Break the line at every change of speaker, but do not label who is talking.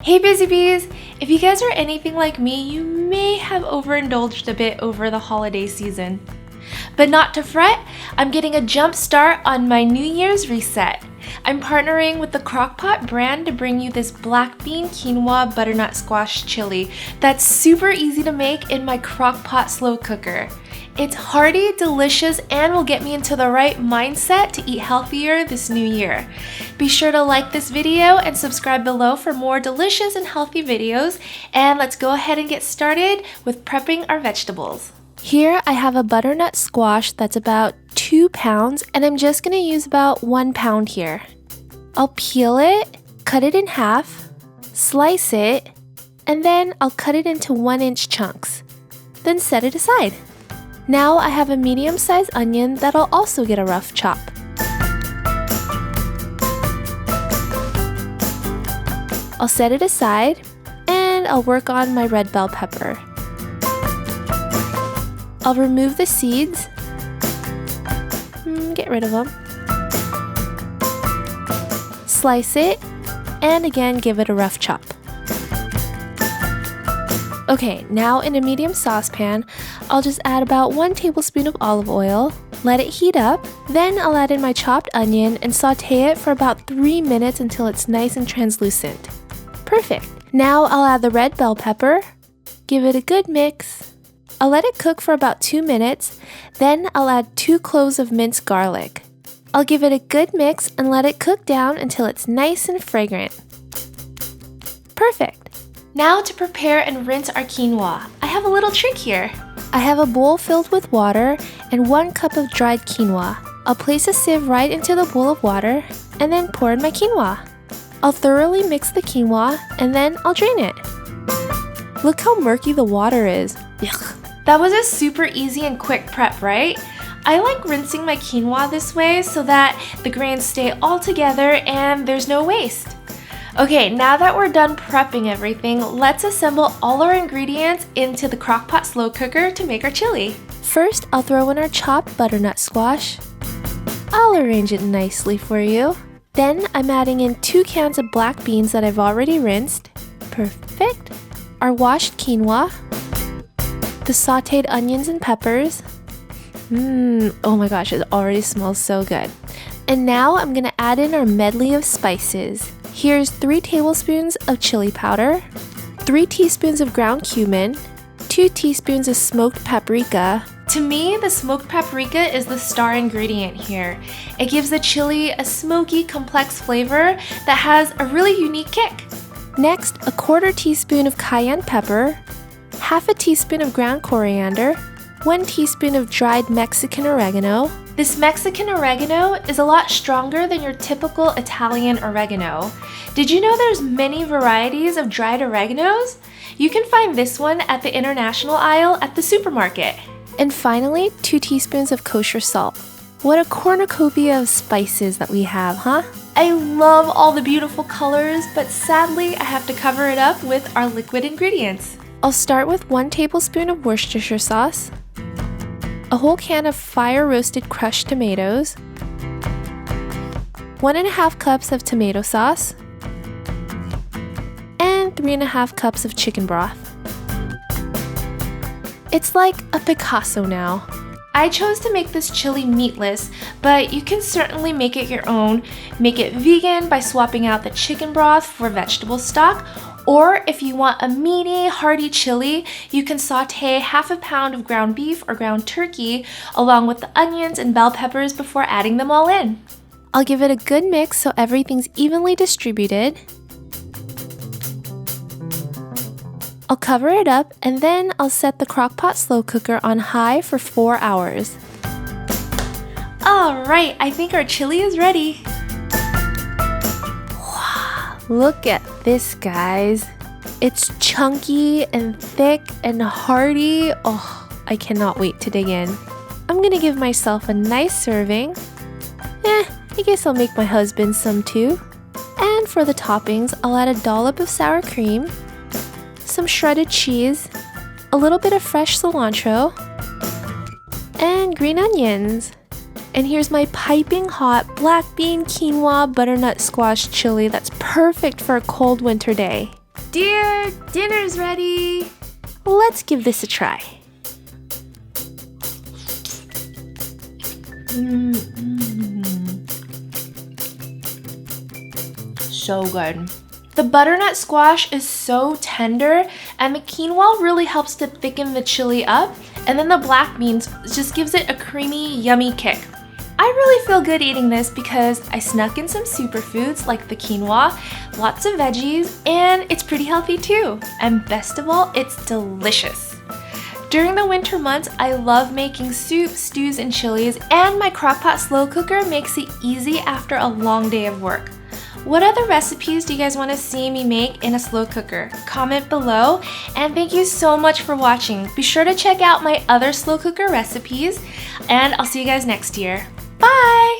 Hey Busy Bees! If you guys are anything like me, you may have overindulged a bit over the holiday season. But not to fret, I'm getting a jump start on my New Year's reset. I'm partnering with the Crock-Pot brand to bring you this black bean quinoa butternut squash chili that's super easy to make in my Crock-Pot slow cooker. It's hearty, delicious, and will get me into the right mindset to eat healthier this new year. Be sure to like this video and subscribe below for more delicious and healthy videos. And let's go ahead and get started with prepping our vegetables. Here I have a butternut squash that's about 2 pounds, and I'm just going to use about 1 pound here. I'll peel it, cut it in half, slice it, and then I'll cut it into 1-inch chunks. Then set it aside. Now I have a medium-sized onion that I'll also get a rough chop. I'll set it aside, and I'll work on my red bell pepper. I'll remove the seeds, get rid of them, slice it, and again give it a rough chop. Okay, now in a medium saucepan, I'll just add about 1 tablespoon of olive oil, let it heat up, then I'll add in my chopped onion and saute it for about 3 minutes until it's nice and translucent. Perfect! Now I'll add the red bell pepper, give it a good mix. I'll let it cook for about 2 minutes, then I'll add 2 cloves of minced garlic. I'll give it a good mix and let it cook down until it's nice and fragrant. Perfect! Now to prepare and rinse our quinoa, I have a little trick here. I have a bowl filled with water and 1 cup of dried quinoa. I'll place a sieve right into the bowl of water and then pour in my quinoa. I'll thoroughly mix the quinoa and then I'll drain it. Look how murky the water is. Yuck. That was a super easy and quick prep, right? I like rinsing my quinoa this way so that the grains stay all together and there's no waste. Okay, now that we're done prepping everything, let's assemble all our ingredients into the Crock-Pot slow cooker to make our chili. First, I'll throw in our chopped butternut squash. I'll arrange it nicely for you. Then I'm adding in 2 cans of black beans that I've already rinsed. Perfect. Our washed quinoa. The sauteed onions and peppers. Oh my gosh, it already smells so good. And now I'm gonna add in our medley of spices. Here's 3 tablespoons of chili powder, 3 teaspoons of ground cumin, 2 teaspoons of smoked paprika. To me, the smoked paprika is the star ingredient here. It gives the chili a smoky, complex flavor that has a really unique kick. Next, a 1/4 teaspoon of cayenne pepper, 1/2 teaspoon of ground coriander, 1 teaspoon of dried Mexican oregano. This Mexican oregano is a lot stronger than your typical Italian oregano. Did you know there's many varieties of dried oreganos? You can find this one at the international aisle at the supermarket. And finally, 2 teaspoons of kosher salt. What a cornucopia of spices that we have, huh? I love all the beautiful colors, but sadly I have to cover it up with our liquid ingredients. I'll start with 1 tablespoon of Worcestershire sauce, a whole can of fire-roasted crushed tomatoes, 1.5 cups of tomato sauce, and 3.5 cups of chicken broth. It's like a Picasso now. I chose to make this chili meatless, but you can certainly make it your own. Make it vegan by swapping out the chicken broth for vegetable stock, or if you want a meaty, hearty chili, you can saute 1/2 pound of ground beef or ground turkey along with the onions and bell peppers before adding them all in. I'll give it a good mix so everything's evenly distributed. I'll cover it up and then I'll set the Crock-Pot slow cooker on high for 4 hours. Alright, I think our chili is ready. Look at this, guys. It's chunky and thick and hearty. Oh, I cannot wait to dig in. I'm gonna give myself a nice serving. I guess I'll make my husband some too. And for the toppings, I'll add a dollop of sour cream, some shredded cheese, a little bit of fresh cilantro, and green onions. And here's my piping hot black bean quinoa butternut squash chili that's perfect for a cold winter day. Dear, dinner's ready. Let's give this a try. So good. The butternut squash is so tender, and the quinoa really helps to thicken the chili up, and then the black beans just gives it a creamy, yummy kick. I really feel good eating this because I snuck in some superfoods like the quinoa, lots of veggies, and it's pretty healthy too. And best of all, it's delicious. During the winter months, I love making soups, stews, and chilies, and my Crock-Pot slow cooker makes it easy after a long day of work. What other recipes do you guys want to see me make in a slow cooker? Comment below, and thank you so much for watching. Be sure to check out my other slow cooker recipes, and I'll see you guys next year. Bye!